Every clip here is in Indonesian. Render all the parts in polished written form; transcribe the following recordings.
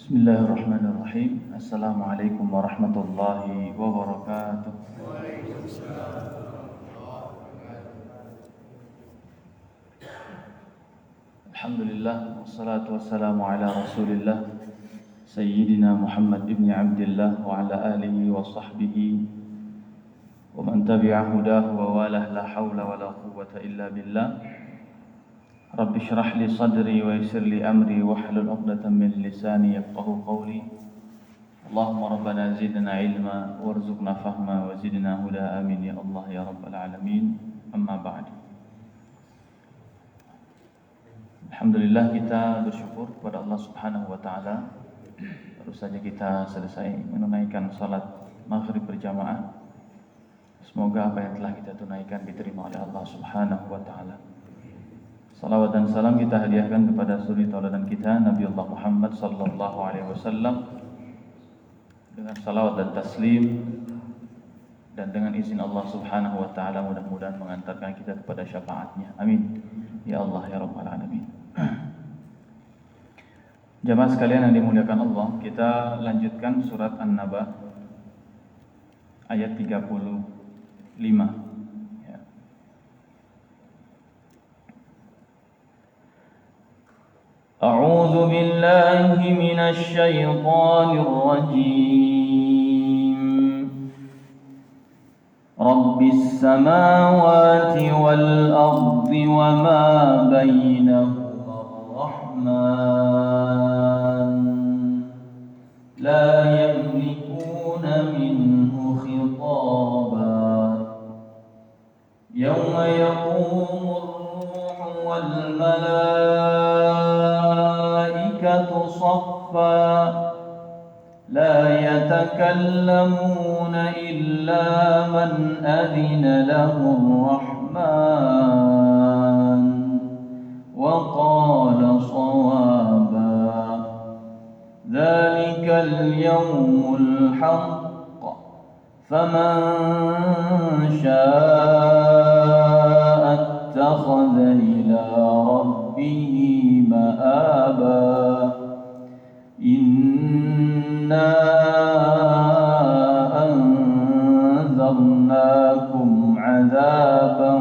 Bismillahirrahmanirrahim. Assalamualaikum warahmatullahi wabarakatuh. Alhamdulillah, wassalatu wassalamu ala rasulillah Sayyidina Muhammad ibn Abdillah wa ala alihi wa sahbihi wa man tabi'a hudahu wa walah, la hawla wa la quwwata illa billah. Rabbi shrah li sadri wa yassir li amri wahlul 'uqdatam min lisani yafqahu qawli. Allahumma rabbana zidna ilma warzuqna fahma wa zidna huda, amin ya Allah ya rabbal alamin. Amma ba'd. Alhamdulillah, kita bersyukur kepada Allah Subhanahu wa taala. Baru saja kita selesai menunaikan salat maghrib berjamaah. Semoga apa yang telah kita tunaikan diterima oleh Allah Subhanahu wa taala. Salawat dan salam kita hadiahkan kepada suri tauladan kita Nabiullah Muhammad sallallahu alaihi wasallam dengan salawat dan taslim, dan dengan izin Allah Subhanahu wa taala mudah-mudahan mengantarkan kita kepada syafaatnya. Amin ya Allah ya rabbal alamin. Jamaah sekalian yang dimuliakan Allah, kita lanjutkan surat An-Naba ayat 35. أعوذ بالله من الشيطان الرجيم. رب السماوات والأرض وما بينهما الرحمن لا يملكون منه خطابا يوم يقوم الروح والملائكة صفا لا يتكلمون إلا من أذن له الرحمن وقال صوابا ذلك اليوم الحق فمن شاء اتخذ إلى ربه مآبا إنا أنذرناكم عذابا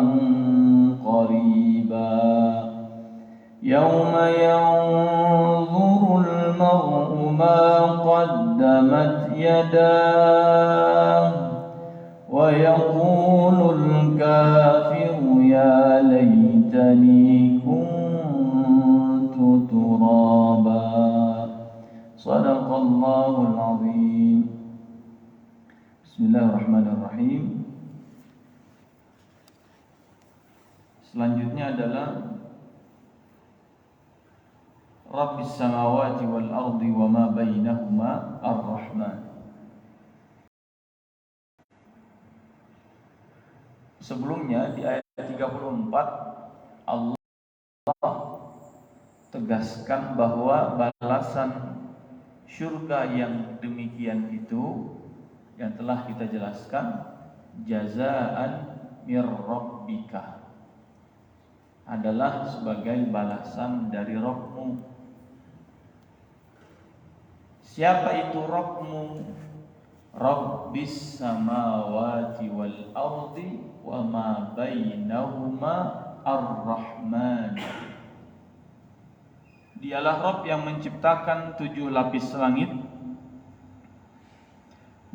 قريبا يوم ينظر المرء ما قدمت يداه ويقول الكافر يا ليتني كنت ترابا صدق الله العظيم. Bismillahirrahmanirrahim. Selanjutnya adalah Rabbis samawati wal ardi wa ma bainahuma ar-Rahman. Sebelumnya di ayat 34 Allah tegaskan bahwa balasan syurga yang demikian itu yang telah kita jelaskan, jazaan mir rabbika, adalah sebagai balasan dari Rabbmu. Siapa itu Rabbmu? Rabbis samawati wal ardi wa ma bainahuma ar-Rahman. Dialah Rabb yang menciptakan 7 lapis langit.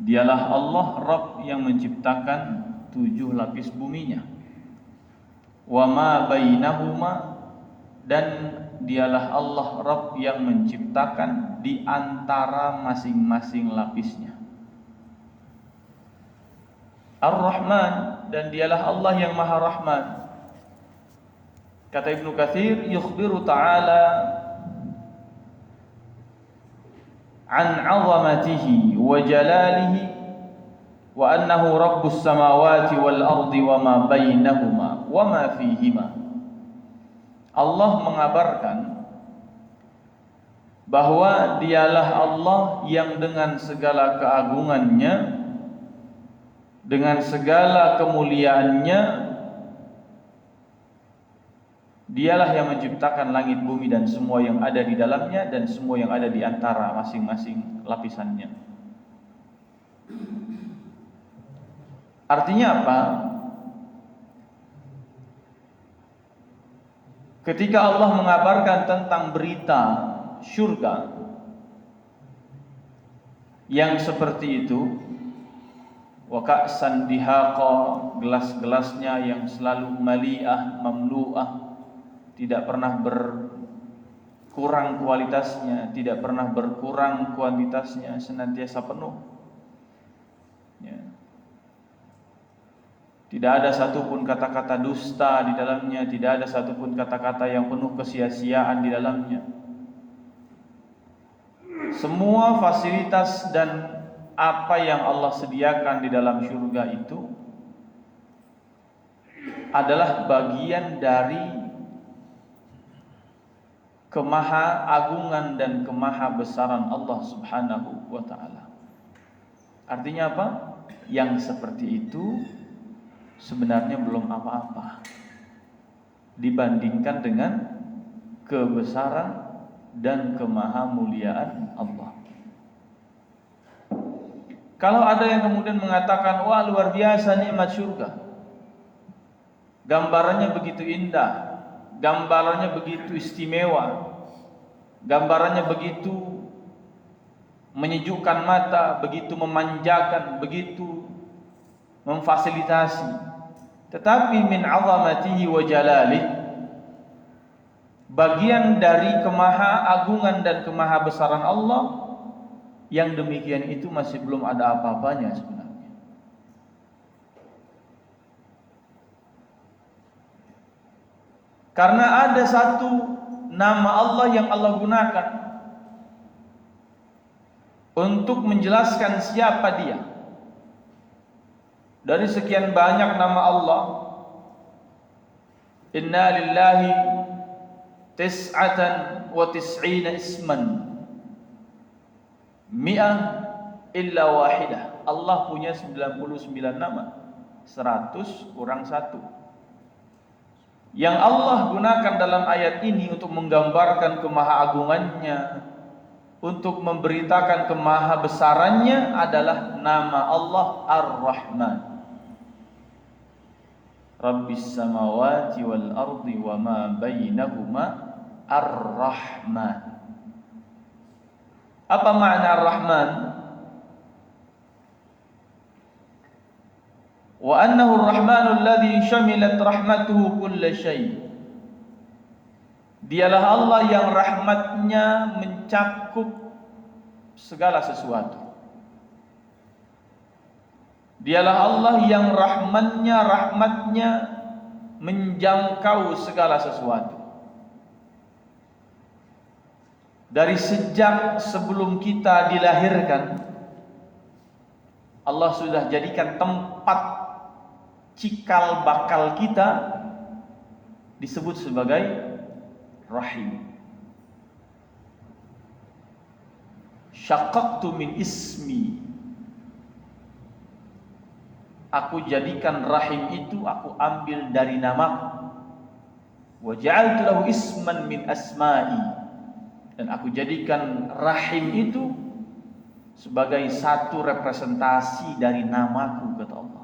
Dialah Allah Rabb yang menciptakan 7 lapis buminya. Wa ma bainahuma, dan dialah Allah Rabb yang menciptakan di antara masing-masing lapisnya. Ar-Rahman, dan dialah Allah yang Maha Rahman. Kata Ibnu Katsir, yukhbiru ta'ala an 'azamatihi wa jalalihi wa annahu rabbus samawati wal ardi wa ma bainahuma wa ma fihima. Allah mengabarkan bahwa dialah Allah yang dengan segala keagungannya, dengan segala kemuliaannya, Dialah yang menciptakan langit bumi dan semua yang ada di dalamnya dan semua yang ada di antara masing-masing lapisannya. Artinya apa? Ketika Allah mengabarkan tentang berita syurga yang seperti itu, wa ka'san dihaqa, gelas-gelasnya yang selalu mali'ah, mamlu'ah, tidak pernah berkurang kualitasnya, tidak pernah berkurang kuantitasnya, senantiasa penuh. Ya. Tidak ada satupun kata-kata dusta di dalamnya, tidak ada satupun kata-kata yang penuh kesia-siaan di dalamnya. Semua fasilitas dan apa yang Allah sediakan di dalam surga itu adalah bagian dari kemahaagungan dan kemahabesaran Allah Subhanahu wa ta'ala. Artinya apa? Yang seperti itu sebenarnya belum apa-apa dibandingkan dengan kebesaran dan kemahamuliaan Allah. Kalau ada yang kemudian mengatakan, wah luar biasa nikmat surga, gambarannya begitu indah, gambarannya begitu istimewa, gambarannya begitu menyejukkan mata, begitu memanjakan, begitu memfasilitasi. Tetapi min 'azamatihi wa jalalih, bagian dari kemahaagungan dan kemahabesaran Allah, yang demikian itu masih belum ada apa-apanya sebenarnya. Karena ada satu nama Allah yang Allah gunakan untuk menjelaskan siapa Dia. Dari sekian banyak nama Allah, inna lillahi tis'atan wa tis'ina isman mi'ah illa wahidah. Allah punya 99 nama, 100 kurang 1. Yang Allah gunakan dalam ayat ini untuk menggambarkan kemahaagungannya, untuk memberitakan kemahabesarannya adalah nama Allah Ar-Rahman. Rabbis samawati wal ardi wa ma bainahuma Ar-Rahman. Apa makna Ar-Rahman? Wa annahu ar-Rahmanu alladhi syamilat rahmatuhu kulla syai'. Dialah Allah yang rahmatnya mencakup segala sesuatu. Dialah Allah yang rahmatnya menjangkau segala sesuatu. Dari sejak sebelum kita dilahirkan, Allah sudah jadikan tempat cikal bakal kita disebut sebagai rahim. Syaqqaqtu min ismi, aku jadikan rahim itu, aku ambil dari namaku. Wa ja'altu lahu isman min asma'i, dan aku jadikan rahim itu sebagai satu representasi dari namaku, kata Allah.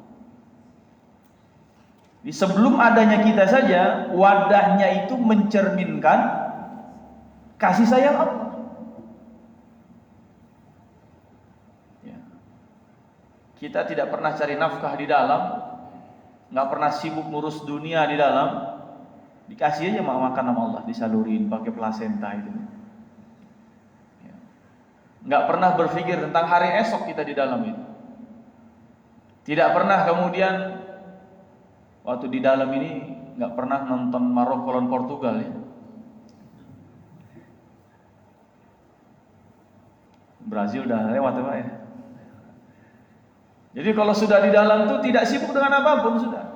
Di sebelum adanya kita saja, wadahnya itu mencerminkan kasih sayang Allah. Ya. Kita tidak pernah cari nafkah di dalam, nggak pernah sibuk ngurus dunia di dalam, dikasih aja makan sama Allah, disalurin pakai plasenta itu. Ya. Nggak pernah berpikir tentang hari esok kita di dalam itu. Tidak pernah kemudian waktu di dalam ini nggak pernah nonton Maroko lawan Portugal ya. Brazil udah lewat ya Pak ya. Jadi kalau sudah di dalam tuh tidak sibuk dengan apapun sudah.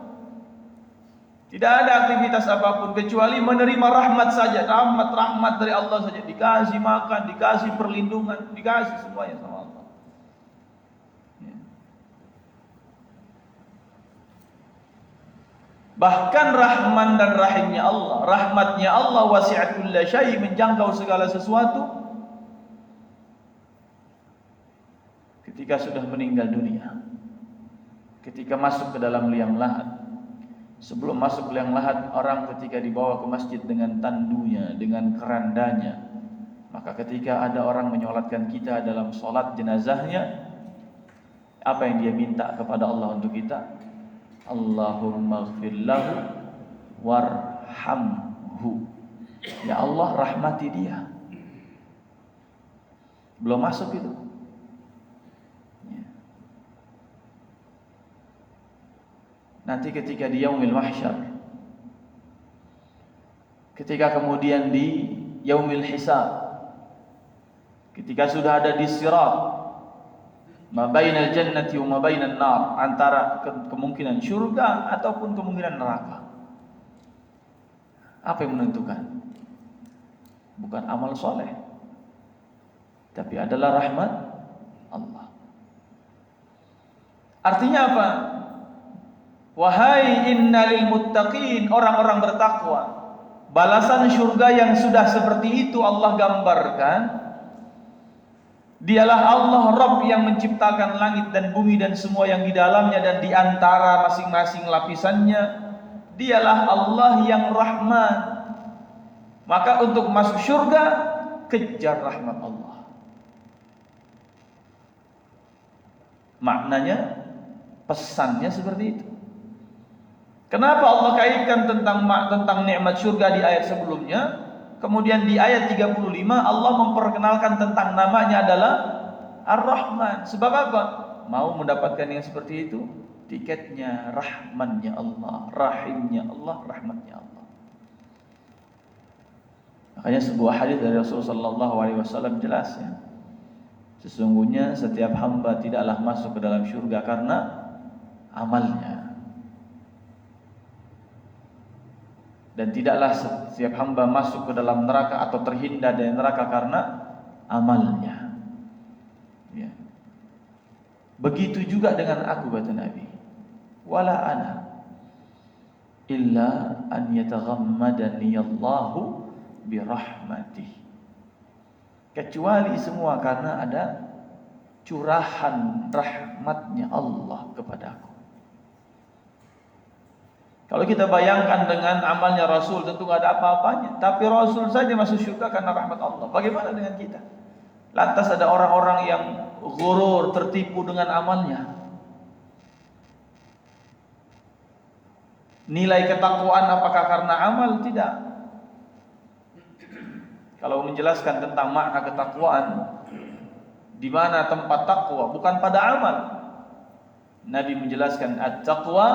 Tidak ada aktivitas apapun kecuali menerima rahmat saja, rahmat dari Allah saja. Dikasih makan, dikasih perlindungan, dikasih semuanya sama Allah. Bahkan rahman dan rahimnya Allah, rahmatnya Allah wasi'at kulla syai', menjangkau segala sesuatu. Ketika sudah meninggal dunia, ketika masuk ke dalam liang lahat. Sebelum masuk ke liang lahat, orang ketika dibawa ke masjid dengan tandunya, dengan kerandanya, maka ketika ada orang menyolatkan kita dalam solat jenazahnya, apa yang dia minta kepada Allah untuk kita? Allahumma ighfir lahu warhamhu. Ya Allah, rahmati dia. Belum masuk itu. Nanti ketika di yaumil mahsyar, ketika kemudian di yaumil hisab, ketika sudah ada di sirat, ma bainal jannati wa ma bainan nar, antara kemungkinan surga ataupun kemungkinan neraka. Apa yang menentukan? Bukan amal soleh, tapi adalah rahmat Allah. Artinya apa? Wahai innalil muttaqin, orang-orang bertakwa, balasan surga yang sudah seperti itu Allah gambarkan. Dialah Allah Rabb yang menciptakan langit dan bumi dan semua yang di dalamnya dan di antara masing-masing lapisannya. Dialah Allah yang Rahman. Maka untuk masuk surga, kejar rahmat Allah. Maknanya, pesannya seperti itu. Kenapa Allah kaitkan tentang nikmat surga di ayat sebelumnya? Kemudian di ayat 35 Allah memperkenalkan tentang namanya adalah Ar-Rahman. Sebab apa? Mau mendapatkan yang seperti itu? Tiketnya Rahmannya Allah, Rahimnya Allah, Rahmatnya Allah. Makanya sebuah hadis dari Rasulullah SAW jelas ya. Sesungguhnya setiap hamba tidaklah masuk ke dalam surga karena amalnya. Dan tidaklah setiap hamba masuk ke dalam neraka atau terhindar dari neraka karena amalnya. Ya. Begitu juga dengan aku, kata Nabi. Wala ana illa an yataghammadani Allahu birahmatih. Kecuali semua karena ada curahan rahmatnya Allah kepadaku. Kalau kita bayangkan dengan amalnya Rasul, tentu tidak ada apa-apanya. Tapi Rasul saja masuk surga karena rahmat Allah. Bagaimana dengan kita? Lantas ada orang-orang yang ghurur, tertipu dengan amalnya. Nilai ketakwaan apakah karena amal? Tidak. Kalau menjelaskan tentang makna ketakwaan, di mana tempat takwa? Bukan pada amal. Nabi menjelaskan at-taqwa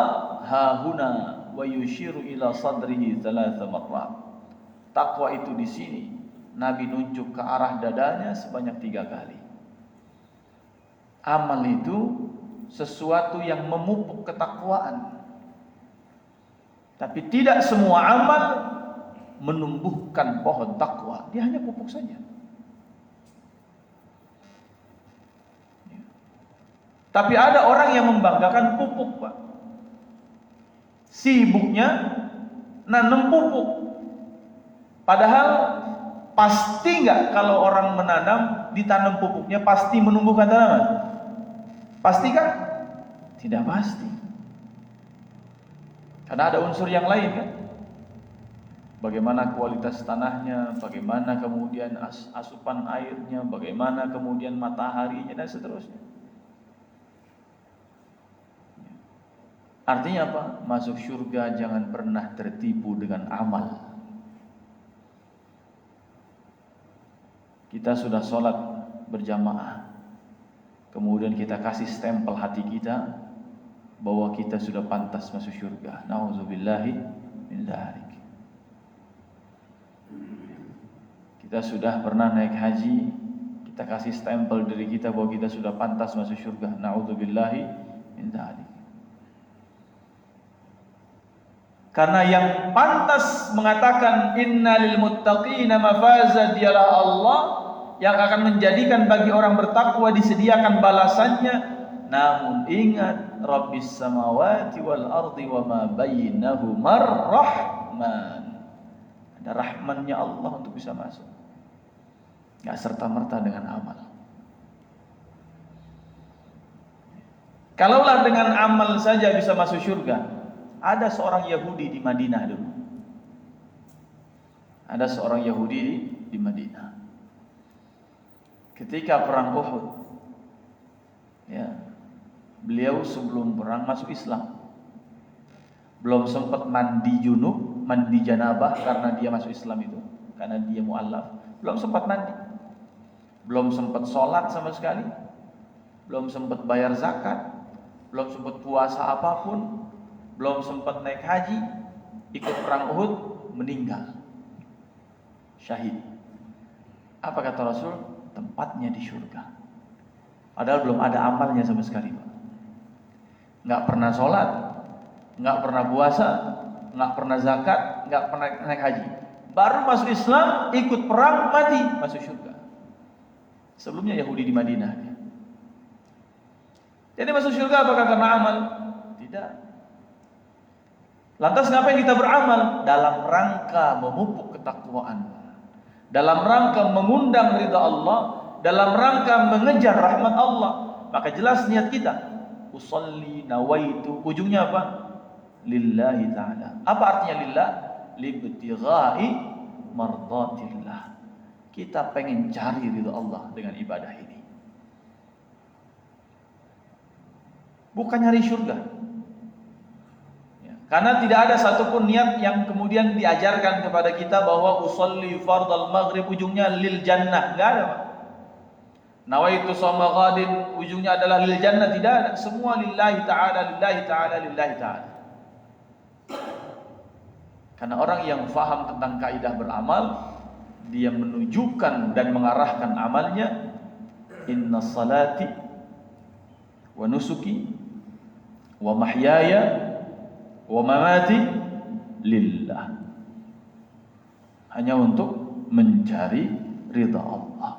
hahuna wa yushiru ila sadrihi thalatha marrat. Takwa itu di sini. Nabi nunjuk ke arah dadanya sebanyak 3 kali. Amal itu sesuatu yang memupuk ketakwaan. Tapi tidak semua amal menumbuhkan pohon takwa. Dia hanya pupuk saja. Tapi ada orang yang membanggakan pupuk, Pak. Sibuknya nanam pupuk. Padahal pasti enggak kalau orang menanam, ditanam pupuknya pasti menumbuhkan tanaman? Pasti kan? Tidak pasti. Karena ada unsur yang lain kan? Bagaimana kualitas tanahnya, bagaimana kemudian asupan airnya, bagaimana kemudian mataharinya dan seterusnya. Artinya apa? Masuk surga jangan pernah tertipu dengan amal. Kita sudah sholat berjamaah, kemudian kita kasih stempel hati kita bahwa kita sudah pantas masuk surga. Nauzubillahi min dzalik. Kita sudah pernah naik haji, kita kasih stempel diri kita bahwa kita sudah pantas masuk surga. Nauzubillahi min dzalik. Karena yang pantas mengatakan innalil muttaqina mafaza, dialah Allah yang akan menjadikan bagi orang bertakwa disediakan balasannya namun ingat Rabbis samawati wal ardi wa ma bainahumar rahman. Ada rahmannya Allah untuk bisa masuk. Enggak serta-merta dengan amal. Kalaulah dengan amal saja bisa masuk surga, ada seorang Yahudi di Madinah dulu. Ada seorang Yahudi di Madinah. Ketika perang Uhud, ya, beliau sebelum perang masuk Islam. Belum sempat mandi junub, mandi janabah karena dia masuk Islam itu, karena dia mu'allaf. Belum sempat mandi. Belum sempat sholat sama sekali. Belum sempat bayar zakat. Belum sempat puasa apapun. Belum sempat naik haji. Ikut perang Uhud, meninggal. Syahid. Apa kata Rasul? Tempatnya di surga. Padahal belum ada amalnya sama sekali, Pak. Nggak pernah sholat, nggak pernah puasa, nggak pernah zakat, nggak pernah naik haji. Baru masuk Islam, ikut perang, mati, masuk surga. Sebelumnya Yahudi di Madinah. Jadi masuk surga apakah karena amal? Tidak. Lantas ngapain kita beramal? Dalam rangka memupuk ketakwaan, dalam rangka mengundang ridha Allah, dalam rangka mengejar rahmat Allah. Maka jelas niat kita. Usolli nawaitu, ujungnya apa? Lillahi ta'ala. Apa artinya lillah? Libtigha'i mardatillah. Kita pengen cari ridha Allah dengan ibadah ini. Bukan nyari surga. Ya, karena tidak ada satupun niat yang kemudian diajarkan kepada kita bahwa usolli fardal maghrib ujungnya lil jannah. Enggak ada, Pak. Nawaitu shoma ghadin ujungnya adalah lil jannah, tidak ada. Semua lillahi ta'ala, lillahi ta'ala, lillahi ta'ala. Karena orang yang faham tentang kaidah beramal, dia menunjukkan dan mengarahkan amalnya. Inna salati wa nusuki wa mahyaya wa mamati lillah. Hanya untuk mencari ridha Allah.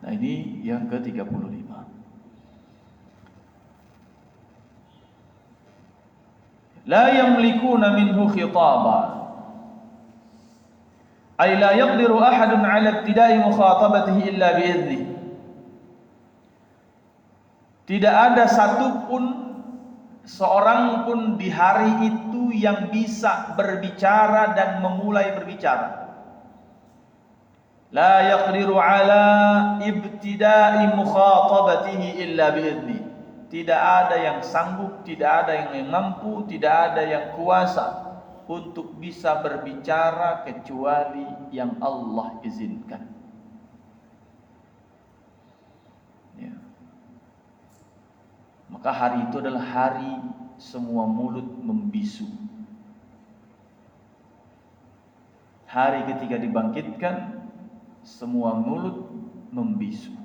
Nah, ini yang ke-35. La yamlikuna minhu khitaba. Ay la yaqdiru ahadun ala ibtida'i mukhatabatihi illa bi'idhnih. Tidak ada satupun seorang pun di hari itu yang bisa berbicara dan memulai berbicara. La yaqdiru ala ibtida'i mukhatabatihi illa bi'idhnih. Tidak ada yang sanggup, tidak ada yang mampu, tidak ada yang kuasa untuk bisa berbicara kecuali yang Allah izinkan. Ya. Maka hari itu adalah hari semua mulut membisu. Hari ketika dibangkitkan, semua mulut membisu.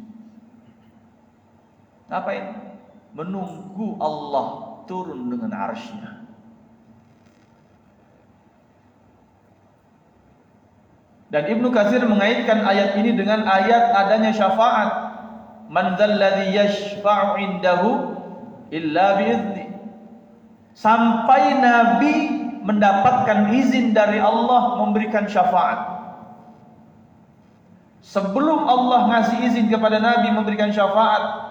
Ngapain? Menunggu Allah turun dengan arsy-Nya. Dan Ibnu Katsir mengaitkan ayat ini dengan ayat adanya syafaat. Man dzalladzi yashfa'u 'indahu illa bi'idznih. Sampai Nabi mendapatkan izin dari Allah memberikan syafaat. Sebelum Allah ngasih izin kepada Nabi memberikan syafaat,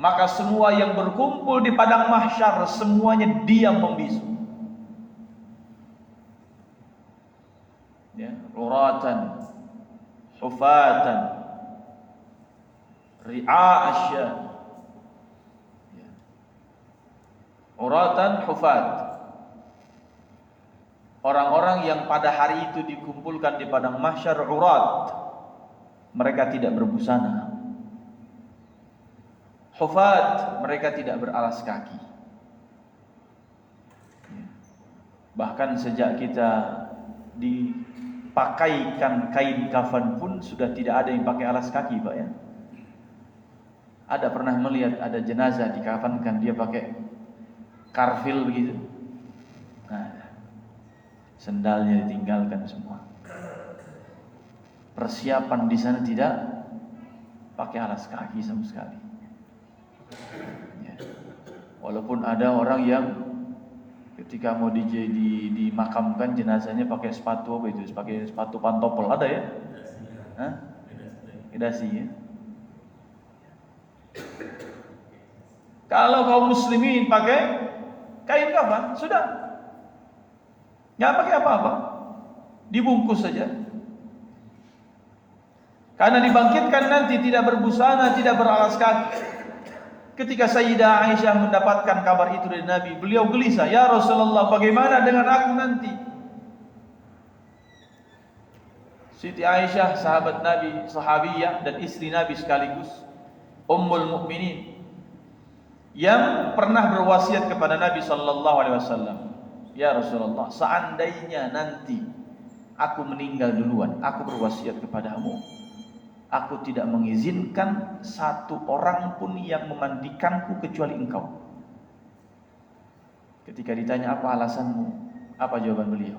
maka semua yang berkumpul di padang mahsyar semuanya diam membisu. Ya, uratan, hufatan, ri'a'asya. Ya. Uratan, hufat. Orang-orang yang pada hari itu dikumpulkan di padang mahsyar urat. Mereka tidak berbusana. Hufat, mereka tidak beralas kaki. Bahkan sejak kita dipakaikan kain kafan pun sudah tidak ada yang pakai alas kaki, Pak, ya. Ada pernah melihat ada jenazah dikafankan dia pakai karfil begitu. Nah, sendalnya ditinggalkan semua. Persiapan di sana tidak pakai alas kaki sama sekali. Ya. Walaupun ada orang yang ketika mau dimakamkan jenazahnya pakai sepatu apa itu? Pakai sepatu pantopel, ada ya? Hah? Kedasi ya. Kalau kaum muslimin pakai kain kafan, sudah. Nggak pakai apa-apa. Dibungkus saja. Karena dibangkitkan nanti tidak berbusana, tidak beralas kaki. Ketika Sayyidah Aisyah mendapatkan kabar itu dari Nabi, beliau gelisah, "Ya Rasulullah, bagaimana dengan aku nanti?" Siti Aisyah, sahabat Nabi, sahabiyah dan istri Nabi sekaligus, Ummul Mukminin, yang pernah berwasiat kepada Nabi sallallahu alaihi wasallam, "Ya Rasulullah, seandainya nanti aku meninggal duluan, aku berwasiat kepadamu, aku tidak mengizinkan satu orang pun yang memandikanku kecuali engkau." Ketika ditanya apa alasanmu, apa jawaban beliau?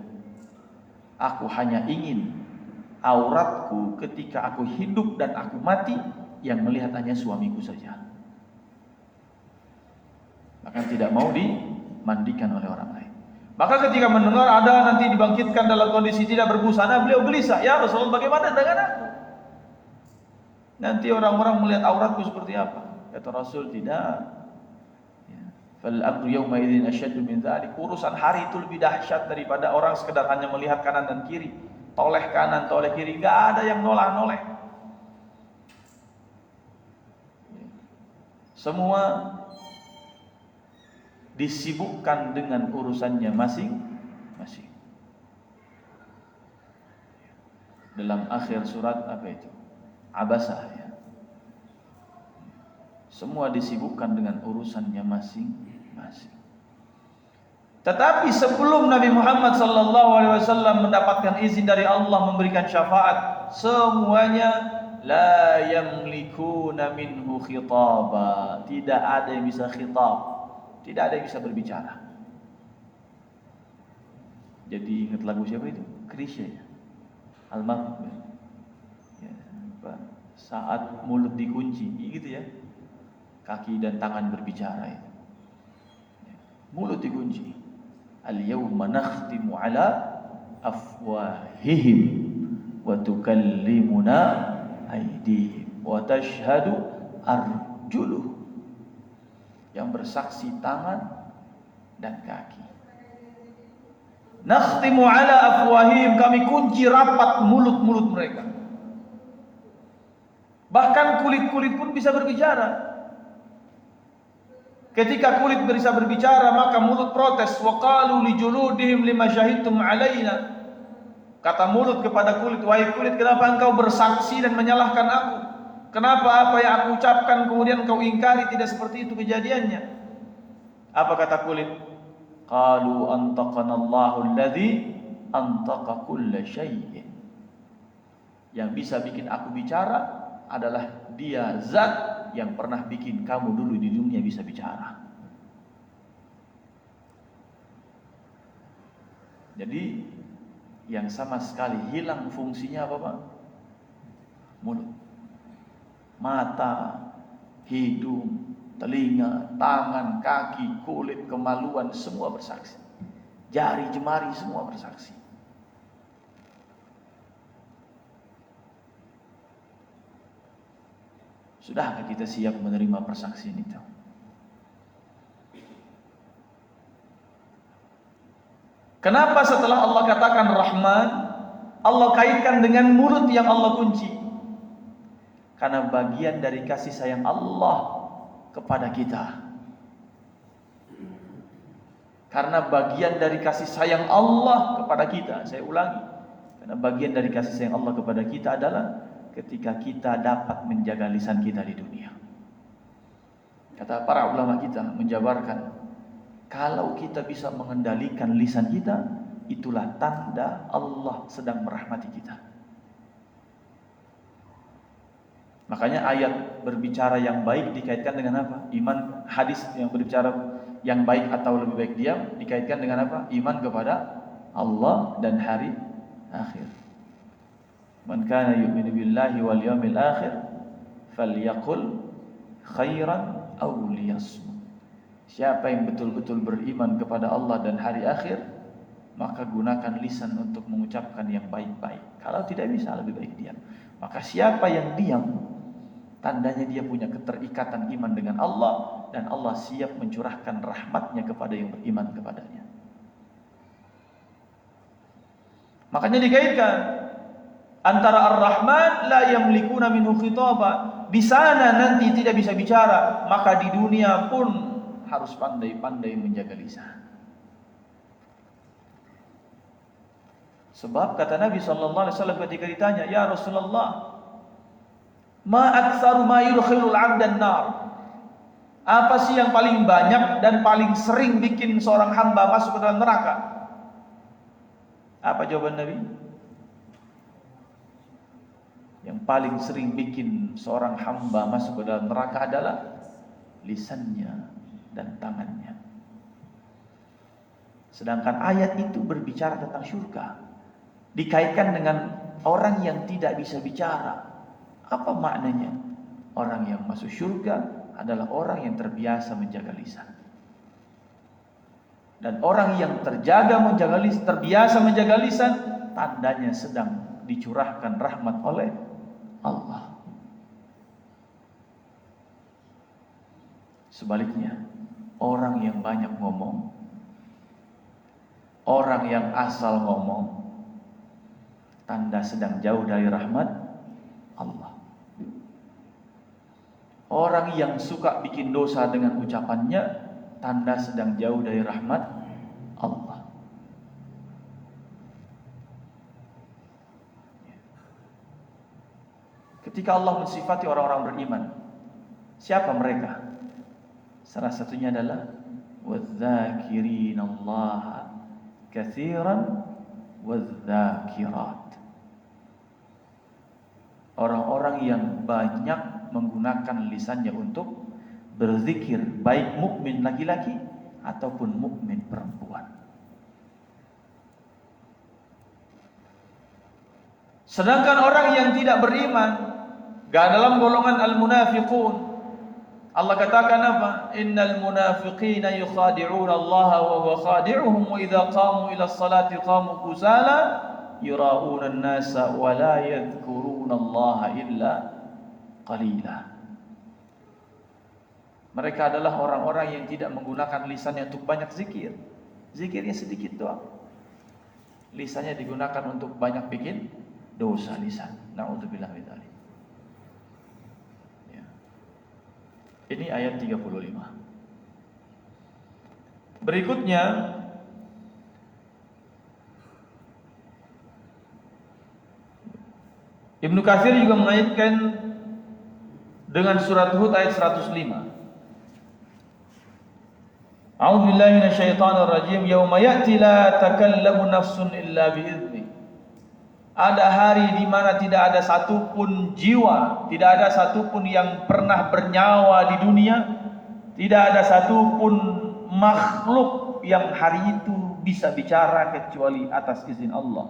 "Aku hanya ingin auratku ketika aku hidup dan aku mati yang melihat hanya suamiku saja." Bahkan tidak mau dimandikan oleh orang lain. Maka ketika mendengar ada nanti dibangkitkan dalam kondisi tidak berbusana, beliau gelisah, "Ya Rasulullah, bagaimana dengan aku? Nanti orang-orang melihat auratku seperti apa?" Kata Rasul, "Tidak. Fal amru yawma idzin asyaddu min dzalik." Urusan hari itu lebih dahsyat daripada orang sekedar hanya melihat kanan dan kiri, toleh kanan, toleh kiri, enggak ada yang noleh-noleh. Semua disibukkan dengan urusannya masing-masing. Dalam akhir surat apa itu? Abasah ya. Semua disibukkan dengan urusannya masing-masing. Tetapi sebelum Nabi Muhammad sallallahu alaihi wasallam mendapatkan izin dari Allah memberikan syafaat, semuanya la yamlikuna minhu khitaba. Tidak ada yang bisa khitab. Tidak ada yang bisa berbicara. Jadi ingat lagu siapa itu? Krisya ya. Almarhum ya. Saat mulut dikunci, gitu ya. Kaki dan tangan berbicara itu. Mulut dikunci. Al-yawma nakhtimu ala afwahihim wa tukallimuna aydihim wa tashhadu arjuluhum. Yang bersaksi tangan dan kaki. Nakhtimu ala afwahihim, kami kunci rapat mulut-mulut mereka. Bahkan kulit-kulit pun bisa berbicara. Ketika kulit bisa berbicara, maka mulut protes. Wa qalu li juludihim lima syahidtum alaina. Kata mulut kepada kulit, "Wahai kulit, kenapa engkau bersaksi dan menyalahkan aku? Kenapa apa yang aku ucapkan kemudian kau ingkari tidak seperti itu kejadiannya?" Apa kata kulit? Qalu antaqana Allahu alladzi antaqa kulla syai'in. Yang bisa bikin aku bicara adalah Dia zat yang pernah bikin kamu dulu di dunia bisa bicara. Jadi yang sama sekali hilang fungsinya apa Pak? Mulut. Mata, hidung, telinga, tangan, kaki, kulit, kemaluan, semua bersaksi. Jari, jemari, semua bersaksi. Sudahkah kita siap menerima persaksian itu? Kenapa setelah Allah katakan Rahman, Allah kaitkan dengan mulut yang Allah kunci? Karena bagian dari kasih sayang Allah kepada kita. Karena bagian dari kasih sayang Allah kepada kita. Saya ulangi. Karena bagian dari kasih sayang Allah kepada kita adalah ketika kita dapat menjaga lisan kita di dunia. Kata para ulama kita menjabarkan, kalau kita bisa mengendalikan lisan kita, itulah tanda Allah sedang merahmati kita. Makanya ayat berbicara yang baik dikaitkan dengan apa? Iman. Hadis yang berbicara yang baik atau lebih baik diam dikaitkan dengan apa? Iman kepada Allah dan hari akhir. Man kana yu'minu billahi wal yawmil akhir falyaqul khairan aw liyasmut. Siapa yang betul-betul beriman kepada Allah dan hari akhir, maka gunakan lisan untuk mengucapkan yang baik-baik. Kalau tidak bisa, lebih baik diam. Maka siapa yang diam, tandanya dia punya keterikatan iman dengan Allah, dan Allah siap mencurahkan rahmatnya kepada yang beriman kepadanya. Makanya dikaitkan antara Ar-Rahman la yamlikuna minhu khitaba. Di sana nanti tidak bisa bicara, maka di dunia pun harus pandai-pandai menjaga lisan. Sebab kata Nabi SAW ketika ditanya, ya Rasulullah, ma aktsaru ma yudkhilul 'abdan nar? Apa sih yang paling banyak dan paling sering bikin seorang hamba masuk ke dalam neraka? Apa jawaban Nabi? Yang paling sering bikin seorang hamba masuk ke dalam neraka adalah lisannya dan tangannya. Sedangkan ayat itu berbicara tentang syurga, dikaitkan dengan orang yang tidak bisa bicara. Apa maknanya? Orang yang masuk syurga adalah orang yang terbiasa menjaga lisan. Dan orang yang terbiasa menjaga lisan, tandanya sedang dicurahkan rahmat oleh Allah. Sebaliknya, orang yang banyak ngomong, orang yang asal ngomong, tanda sedang jauh dari rahmat Allah. Orang yang suka bikin dosa dengan ucapannya, tanda sedang jauh dari rahmat Allah. Ketika Allah mensifati orang-orang beriman, siapa mereka? Salah satunya adalah wadz-dzakirinallaha katsiran wadz-dzakirat. Orang-orang yang banyak menggunakan lisannya untuk berzikir, baik mukmin laki-laki ataupun mukmin perempuan. Sedangkan orang yang tidak beriman, gak dalam golongan al-munafiqun, Allah katakan apa? Innal munafiqina yukhadi'una Allah wa huwa khadi'uhum wa idza qamu ila as-salati qamu kusala yura'una an-nasa wa la yadhkuruna Allah illa qalila. Mereka adalah orang-orang yang tidak menggunakan lisannya untuk banyak zikir. Zikirnya sedikit doang. Lisannya digunakan untuk banyak bikin dosa lisan. Na'udzubillah min dzalik. Ya. Ini ayat 35. Berikutnya Ibnu Katsir juga mengaitkan dengan surat Hud ayat 105. A'udzu billahi minasyaitonir rajim. Yauma ya'ti la takallamu nafsun illa bi'idznih. Ada hari di mana tidak ada satupun jiwa, tidak ada satupun yang pernah bernyawa di dunia, tidak ada satupun makhluk yang hari itu bisa bicara kecuali atas izin Allah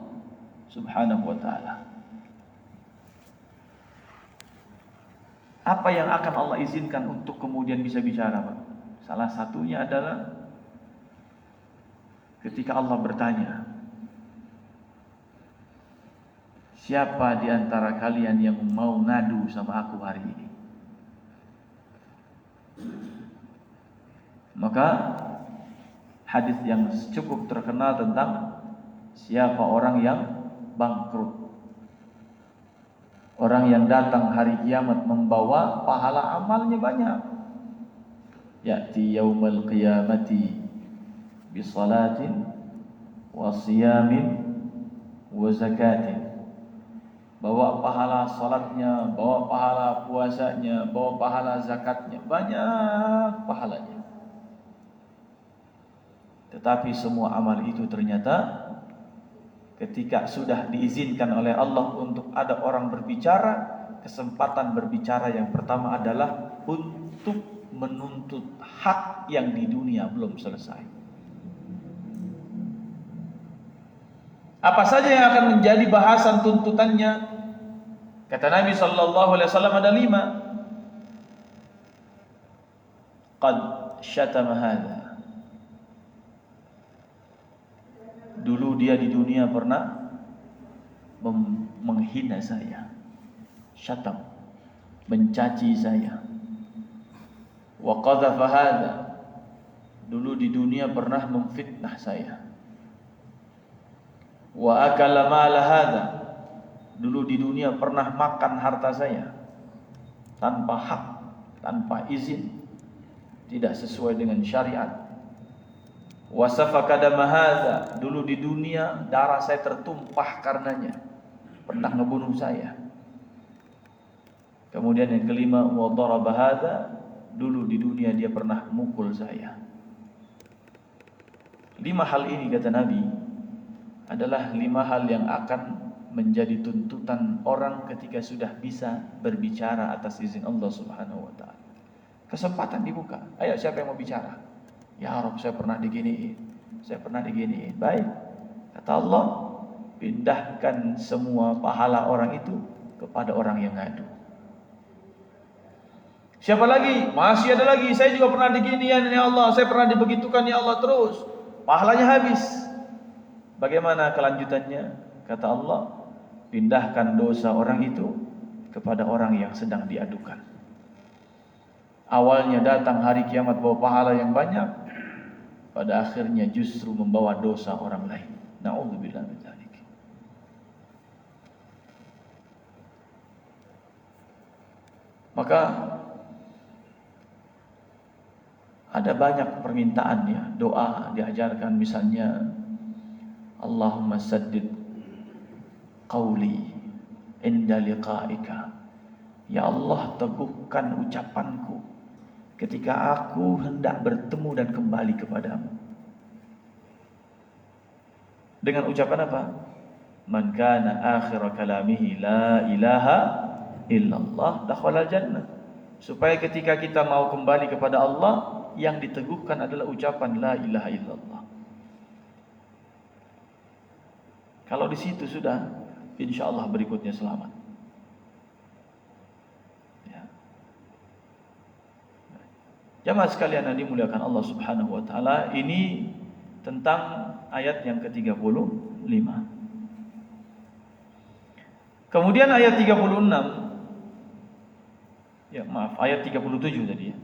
Subhanahu wa ta'ala. Apa yang akan Allah izinkan untuk kemudian bisa bicara, Pak? Salah satunya adalah ketika Allah bertanya, siapa di antara kalian yang mau ngadu sama aku hari ini? Maka hadis yang cukup terkenal tentang siapa orang yang bangkrut, orang yang datang hari kiamat membawa pahala amalnya banyak. Ya'ti yaumal qiyamati bi salatin wa siyamin wa zakatin. Bawa pahala salatnya, bawa pahala puasanya, bawa pahala zakatnya, banyak pahalanya. Tetapi semua amal itu ternyata ketika sudah diizinkan oleh Allah untuk ada orang berbicara, kesempatan berbicara yang pertama adalah untuk menuntut hak yang di dunia belum selesai. Apa saja yang akan menjadi bahasan tuntutannya? Kata Nabi SAW ada 5. qad syatama hadza. Dulu dia di dunia pernah menghina saya, syatam, mencaci saya. Wa qadhafa hadza, dulu di dunia pernah memfitnah saya. Wa akala mala hadza, dulu di dunia pernah makan harta saya tanpa hak, tanpa izin, tidak sesuai dengan syariat. Wa safaka dama hadza, dulu di dunia darah saya tertumpah karenanya, pernah ngebunuh saya. Kemudian yang kelima, wa daraba hadza, dulu di dunia dia pernah mukul saya. 5 hal ini kata Nabi adalah 5 hal yang akan menjadi tuntutan orang ketika sudah bisa berbicara atas izin Allah Subhanahu wa taala. Kesempatan dibuka. Ayo, siapa yang mau bicara? Ya Rabb, saya pernah diginiin. Saya pernah diginiin. Baik. Kata Allah, pindahkan semua pahala orang itu kepada orang yang ngadu. Siapa lagi? Masih ada lagi. Saya juga pernah diginian ya Allah. Saya pernah dibegitukan ya Allah, terus. Pahalanya habis. Bagaimana kelanjutannya? Kata Allah, pindahkan dosa orang itu kepada orang yang sedang diadukan. Awalnya datang hari kiamat bawa pahala yang banyak, pada akhirnya justru membawa dosa orang lain. Na'udzubillah min dzalik. Maka ada banyak permintaan ya, doa diajarkan, misalnya Allahumma saddid qawli inda liqa'ika. Ya Allah, teguhkan ucapanku ketika aku hendak bertemu dan kembali kepadamu. Dengan ucapan apa? Man kana akhir kalamihi la ilaha illallah dakhala jannah. Supaya ketika kita mau kembali kepada Allah, yang diteguhkan adalah ucapan la ilaha illallah. Kalau di situ sudah, insyaallah berikutnya selamat. Jamaah sekalian yang dimuliakan Allah Subhanahu wa taala, ini tentang ayat yang ke-35. Kemudian ayat 36. Ya, maaf, ayat 37 tadi ya.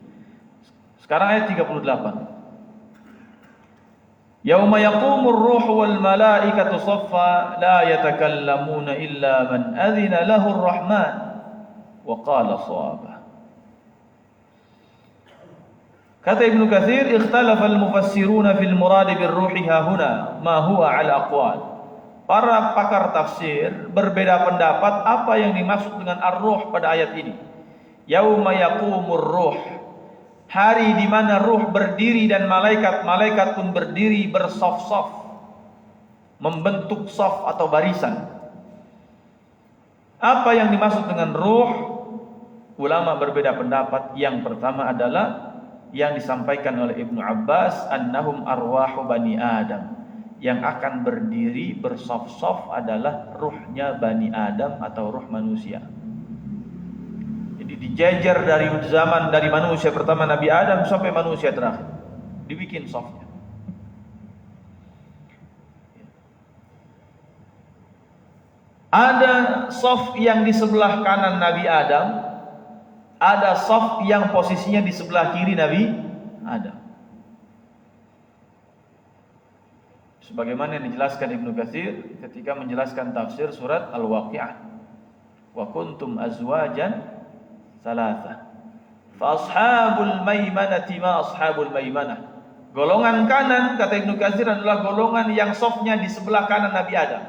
Sekarang ayat 38. Yauma yaqumur ruhu wal malaikatu saffa la yatakallamuna illa man adzina lahu ar-rahman wa qala shawaba. Kata Ibnu Katsir, ikhtalafa al-mufassiruna fil murad bir-ruhi hahuna ma huwa ala aqwal. Para pakar tafsir berbeda pendapat apa yang dimaksud dengan ar-ruh pada ayat ini. Yauma yaqumur ruh, hari di mana ruh berdiri dan malaikat-malaikat pun berdiri bersaf-saf, membentuk saf atau barisan. Apa yang dimaksud dengan ruh? Ulama berbeda pendapat. Yang pertama adalah yang disampaikan oleh Ibnu Abbas, annahum arwahu bani Adam. Yang akan berdiri bersaf-saf adalah ruhnya Bani Adam atau ruh manusia. Jadi dijejer dari zaman dari manusia pertama Nabi Adam sampai manusia terakhir, dibikin safnya. Ada saf yang di sebelah kanan Nabi Adam, ada saf yang posisinya di sebelah kiri Nabi Adam. Sebagaimana yang dijelaskan Ibnu Katsir ketika menjelaskan tafsir surat Al-Waqi'ah. Wa kuntum azwajan thalatha. Fa ashabul maimanati ma ashabul maimanah. Golongan kanan kata Ibnu Katsir adalah golongan yang safnya di sebelah kanan Nabi Adam.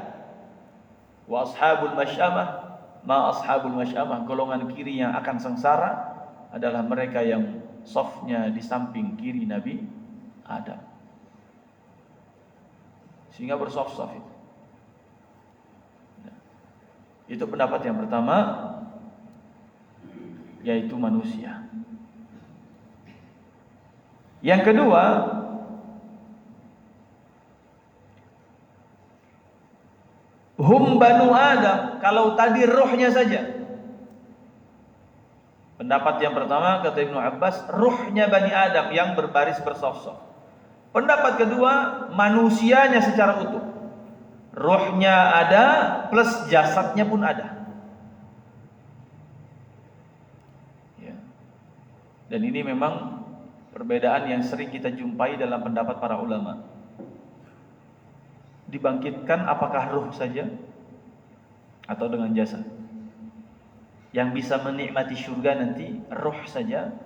Wa ashabul masyamah ma ashabul masyamah. Golongan kiri yang akan sengsara adalah mereka yang safnya di samping kiri Nabi Adam. Sehingga bersaf-saf itu. Itu pendapat yang pertama, yaitu manusia. Yang kedua, hum banu Adam. Kalau tadi rohnya saja, Pendapat yang pertama kata Ibnu Abbas, ruhnya Bani Adam yang berbaris bersaf-saf. Pendapat kedua, manusianya secara utuh. Ruhnya ada plus jasadnya pun ada. Ya. Dan ini memang perbedaan yang sering kita jumpai dalam pendapat para ulama. Dibangkitkan apakah ruh saja atau dengan jasad? Yang bisa menikmati surga nanti ruh saja,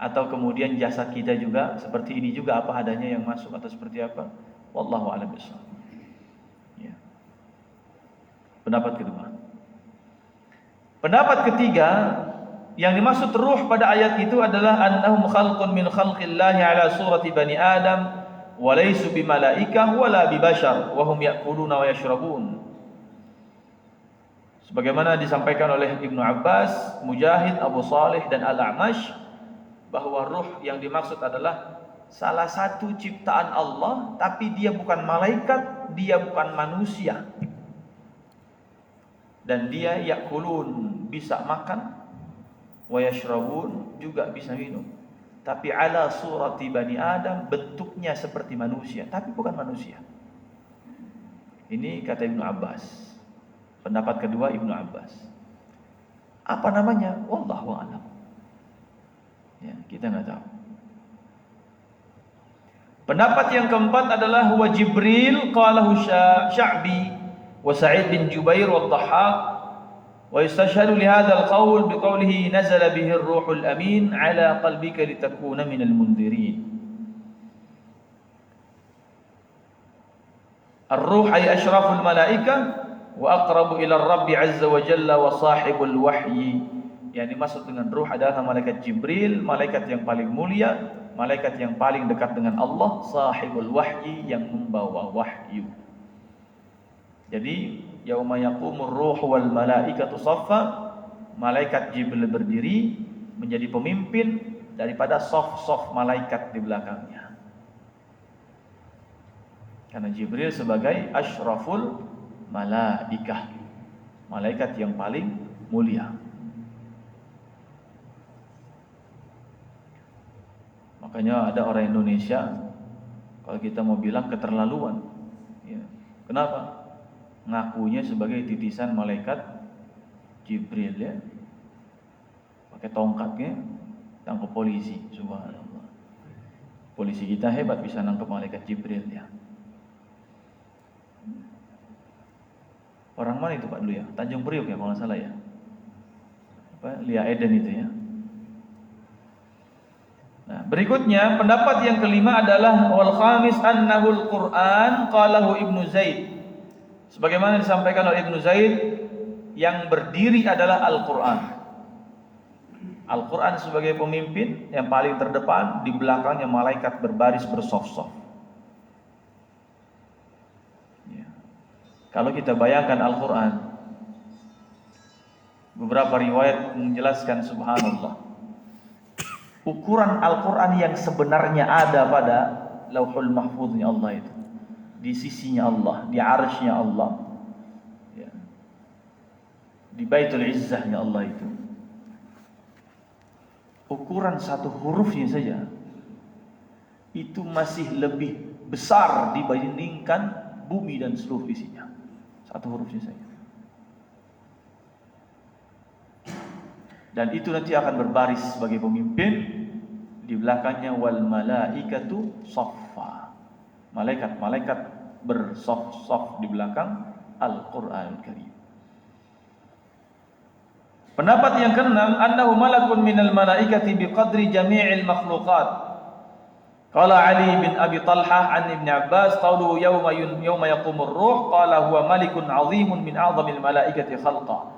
atau kemudian jasad kita juga seperti ini juga apa adanya yang masuk atau seperti apa? Wallahu a'lam bishawab. Ya. Pendapat kedua. Pendapat ketiga, yang dimaksud ruh pada ayat itu adalah annahum khalqun min khalqillahi ala surati bani Adam wa laysu bimalaikah wala bibashar wa hum ya'kuluna wa yashrabun. Sebagaimana disampaikan oleh Ibnu Abbas, Mujahid, Abu Salih dan Al-A'mash, bahwa ruh yang dimaksud adalah salah satu ciptaan Allah, tapi dia bukan malaikat, dia bukan manusia. Dan dia yakulun, bisa makan, wa yashrabun, juga bisa minum. Tapi ala surati bani Adam, bentuknya seperti manusia, tapi bukan manusia. Ini kata Ibnu Abbas. Pendapat kedua Ibnu Abbas. Apa namanya? Wallahu a'lam. Ya, kita nggak tahu. Pendapat yang keempat adalah huwa Jibril qalahu Sya'bi wa Sa'id bin Jubair wa Dhahhak wa yastashhadu li hadzal qaul bi qawlihi nazala bihi ar-ruhul amin ala qalbika litakuna minal munzirin. Ar-ruh ay asyraful malaikah wa aqrabu ila Rabbi azza wa jalla wa sahibul wahyi. Yang dimaksud dengan ruh adalah malaikat Jibril, malaikat yang paling mulia, malaikat yang paling dekat dengan Allah, sahibul wahyi, yang membawa wahyu. Jadi yauma yaqumur ruh wal malaikatu saffa, malaikat Jibril berdiri menjadi pemimpin daripada saf-saf malaikat di belakangnya. Karena Jibril sebagai asyraful malaikah, malaikat yang paling mulia. Makanya ada orang Indonesia, kalau kita mau bilang keterlaluan, ya. Kenapa? Ngakunya sebagai titisan malaikat Jibril, ya. Pakai tongkatnya tangkap polisi, subhanallah. Polisi kita hebat bisa nangkep malaikat Jibril, ya. Orang mana itu Pak dulu ya? Tanjung Priok ya kalau nggak salah ya. Apa? Lia Eden itu ya. Nah, berikutnya pendapat yang kelima adalah wal khamis annahul Quran qalahu Ibnu Zaid. Sebagaimana disampaikan oleh Ibnu Zaid, yang berdiri adalah Al-Quran. Al-Quran sebagai pemimpin yang paling terdepan, di belakangnya malaikat berbaris bersaf-saf. Ya. Kalau kita bayangkan Al-Quran, beberapa riwayat menjelaskan subhanallah, ukuran Al-Quran yang sebenarnya ada pada Lauhul Mahfuznya Allah itu, di sisinya Allah, di arsy-Nya Allah, ya, di Baitul Izzahnya Allah itu, ukuran satu hurufnya saja itu masih lebih besar dibandingkan bumi dan seluruh isinya. Satu hurufnya saja. Dan itu nanti akan berbaris sebagai pemimpin, di belakangnya wal malaikatu saffa. Malaikat-malaikat bersaf-saf di belakang Al-Qur'anul Karim. Pendapat yang keenam, annahu malakun minal malaikati biqadri jami'il makhluqat. Qala Ali bin Abi Talhah an Ibn Abbas qawluhu yawma yaqumur ruh qala huwa malikun 'azimun min a'zamil malaikati khalqa.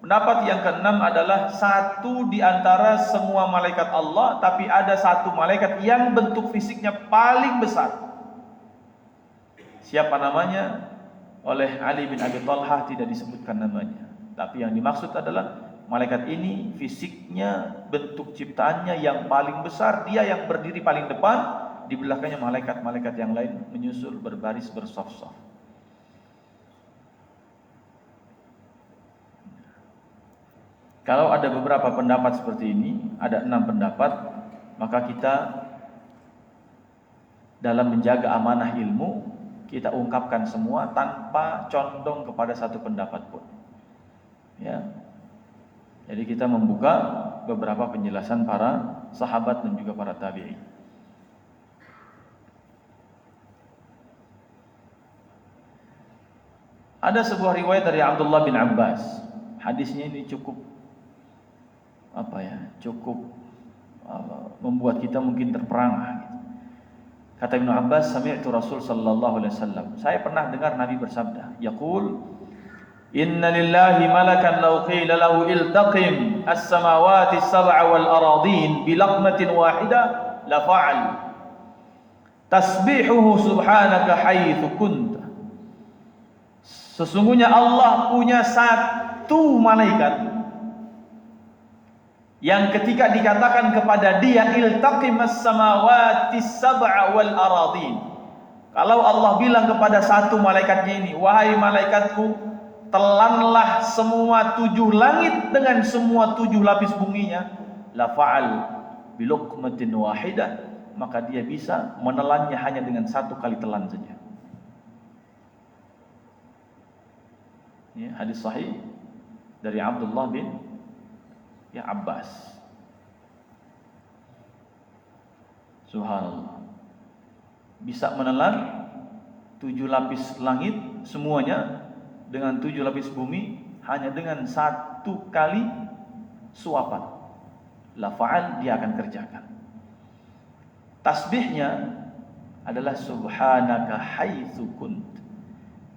Pendapat yang keenam adalah satu di antara semua malaikat Allah, tapi ada satu malaikat yang bentuk fisiknya paling besar. Siapa namanya? Oleh Ali bin Abi Talhah tidak disebutkan namanya. Tapi yang dimaksud adalah malaikat ini fisiknya, bentuk ciptaannya yang paling besar, dia yang berdiri paling depan, di belakangnya malaikat-malaikat yang lain menyusul berbaris bersaf-saf. Kalau ada beberapa pendapat seperti ini, ada 6 pendapat, maka kita dalam menjaga amanah ilmu, kita ungkapkan semua tanpa condong kepada satu pendapat pun. Ya. Jadi kita membuka beberapa penjelasan para sahabat dan juga para tabi'in. Ada sebuah riwayat dari Abdullah bin Abbas. Hadisnya ini cukup membuat kita mungkin terperangah. Kata Ibnu Abbas, sami'tu Rasul sallallahu alaihi wasallam. Saya pernah dengar Nabi bersabda, yaqul, "Inna lillahi malakan law qila lahu iltaqim as-samawati as-sab'a wal aradin bi laqmatin wahidah la fa'al. Tasbihuhu subhanaka haitsu kunta." Sesungguhnya Allah punya satu malaikat yang ketika dikatakan kepada dia iltaqimas samawati sab'a wal aradin, kalau Allah bilang kepada satu malaikatnya ini, wahai malaikatku, telanlah semua 7 langit dengan semua 7 lapis buminya, la fa'al bi luqmatin wahidah, maka dia bisa menelannya hanya dengan 1 kali telan saja. Ya, hadis sahih dari Abdullah bin Abbas. Subhanallah. Bisa menelan 7 lapis langit semuanya dengan 7 lapis bumi hanya dengan 1 kali suapan. La fa'al, dia akan kerjakan. Tasbihnya adalah subhanaka haitsu kunt.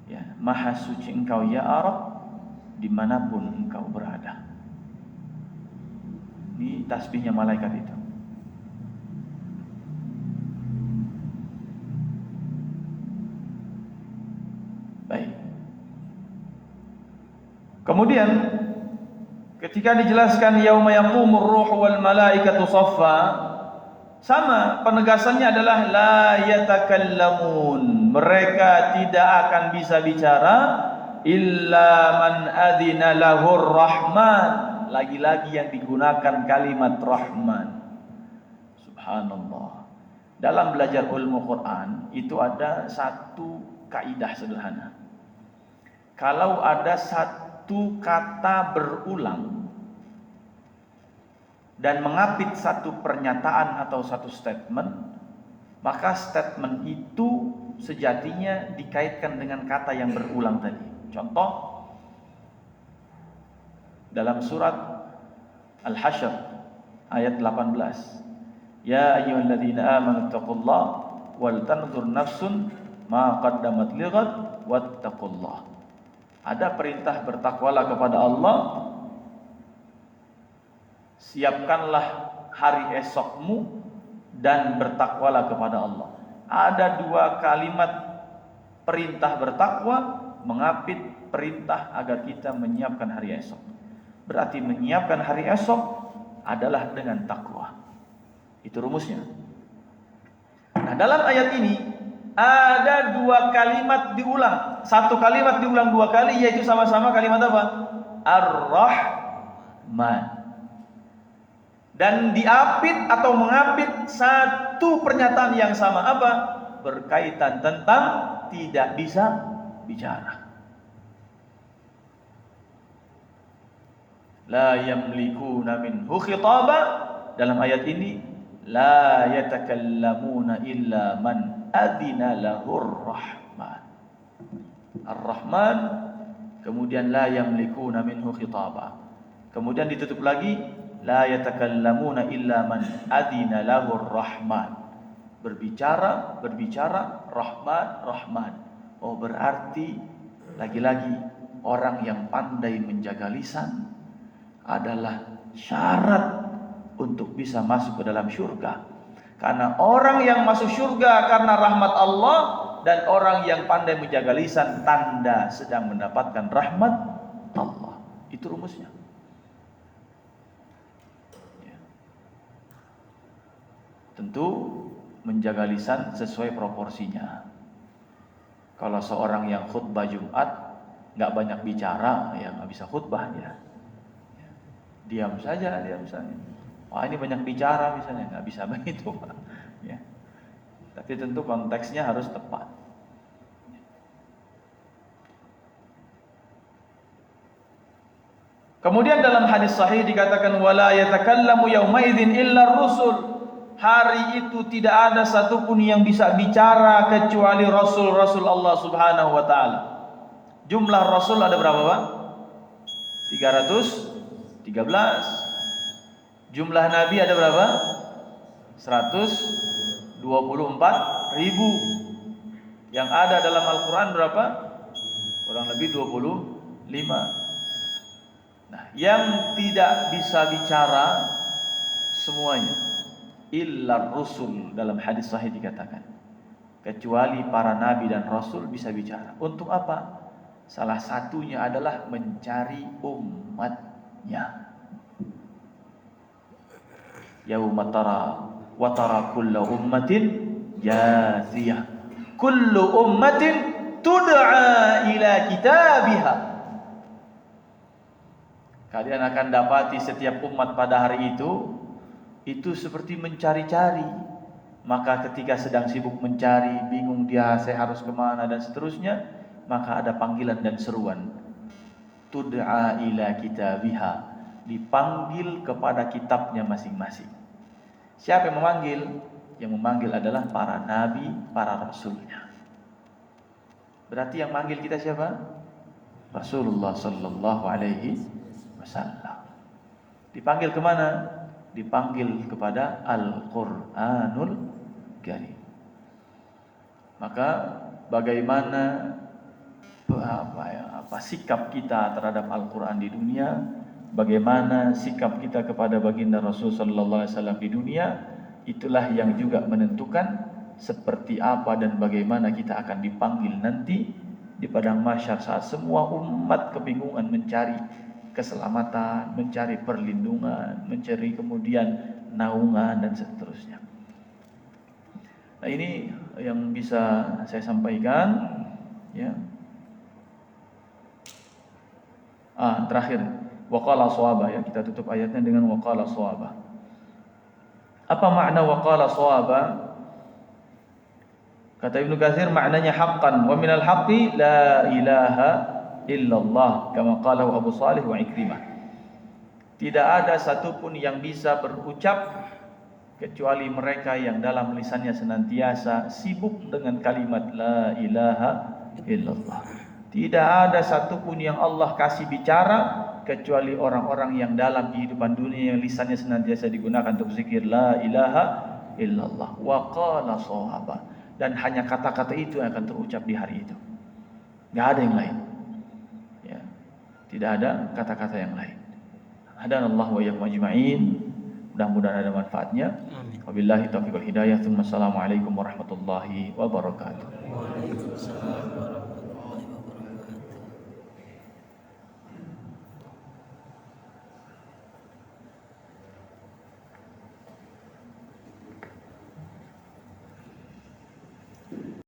Ya, maha suci engkau ya Arab dimanapun engkau berada. Ini tasbihnya malaikat itu. Baik. Kemudian ketika dijelaskan yauma yaqumur ruhu wal malaikatu saffa, sama penegasannya adalah la yatakallamun. Mereka tidak akan bisa bicara illa man adzina lahur rahman. Lagi-lagi yang digunakan kalimat Rahman. Subhanallah. Dalam belajar ilmu Quran itu ada satu kaidah sederhana. Kalau ada satu kata berulang dan mengapit satu pernyataan atau satu statement, maka statement itu sejatinya dikaitkan dengan kata yang berulang tadi. Contoh, dalam surat Al-Hasyr ayat 18, ya ayyuhalladzina amanu taqullaha wal tanzur nafsun ma qaddamat lighad wattaqullah. Ada perintah bertakwalah kepada Allah, siapkanlah hari esokmu dan bertakwalah kepada Allah. Ada 2 kalimat perintah bertakwa mengapit perintah agar kita menyiapkan hari esok. Berarti menyiapkan hari esok adalah dengan takwa. Itu rumusnya. Nah, dalam ayat ini ada 2 kalimat diulang. 1 kalimat diulang 2 kali, yaitu sama-sama kalimat apa? Ar-Rahman. Dan diapit atau mengapit satu pernyataan yang sama, apa? Berkaitan tentang tidak bisa bicara. La yamlikuna minhu khitaba. Dalam ayat ini la yatakallamuna illa man adina lahur rahman. Ar-Rahman, kemudian la yamlikuna minhu khitaba. Kemudian ditutup lagi la yatakallamuna illa man adina lahur rahman. Berbicara Rahman. Oh, berarti lagi-lagi orang yang pandai menjaga lisan adalah syarat untuk bisa masuk ke dalam syurga. Karena orang yang masuk syurga karena rahmat Allah, dan orang yang pandai menjaga lisan tanda sedang mendapatkan rahmat Allah. Itu rumusnya. Ya. Tentu menjaga lisan sesuai proporsinya. Kalau seorang yang khutbah Jumat nggak banyak bicara, ya nggak bisa khutbah ya. Diam saja dia misalnya. Wah ini banyak bicara misalnya, nggak bisa begitu Pak. Ya. Tapi tentu konteksnya harus tepat. Kemudian dalam hadis sahih dikatakan wala yatakallamu yauma'idzin illa rusul. Hari itu tidak ada satupun yang bisa bicara kecuali rasul-rasul Allah Subhanahu wa taala. Jumlah rasul ada berapa, Pak? 313. Jumlah nabi ada berapa? 124.000. Yang ada dalam Al-Qur'an berapa? Kurang lebih 25. Nah, yang tidak bisa bicara semuanya illa rusul, dalam hadis sahih dikatakan kecuali para nabi dan rasul bisa bicara. Untuk apa? Salah satunya adalah mencari umatnya. Yauma tara wa tara kullu ummatin jathiyah kullu ummatin tud'a ila kitabiha. Kalian akan dapati setiap umat pada hari itu seperti mencari-cari. Maka ketika sedang sibuk mencari, bingung dia saya harus kemana dan seterusnya, maka ada panggilan dan seruan. Tud'a ila kitabiha, dipanggil kepada kitabnya masing-masing. Siapa yang memanggil? Yang memanggil adalah para nabi, para rasulnya. Berarti yang manggil kita siapa? Rasulullah sallallahu alaihi wasallam. Dipanggil kemana? Dipanggil kepada Al-Qur'anul Karim. Maka bagaimana sikap kita terhadap Al-Qur'an di dunia, bagaimana sikap kita kepada baginda Rasul sallallahu alaihi wasallam di dunia, itulah yang juga menentukan seperti apa dan bagaimana kita akan dipanggil nanti di padang mahsyar saat semua umat kebingungan mencari keselamatan, mencari perlindungan, mencari kemudian naungan dan seterusnya. Nah, ini yang bisa saya sampaikan, ya. Terakhir, waqala shawaba, ya, kita tutup ayatnya dengan waqala shawaba. Apa makna waqala shawaba? Kata Ibnu Katsir maknanya haqqan wa minal haqqi la ilaha illallah kama qala Abu Shalih wa Ikrimah. Tidak ada satupun yang bisa berucap kecuali mereka yang dalam lisannya senantiasa sibuk dengan kalimat la ilaha illallah. Tidak ada satupun yang Allah kasih bicara kecuali orang-orang yang dalam kehidupan dunia yang lisannya senantiasa digunakan untuk zikir la ilaha illallah. Wa qala shawaba, dan hanya kata-kata itu yang akan terucap di hari itu. Enggak ada yang lain. Tidak ada kata-kata yang lain. Hadanallahu wa iyyakum ajma'in. Mudah-mudahan ada manfaatnya. Wabillahi taufiq wal hidayah. Assalamualaikum warahmatullahi wabarakatuh.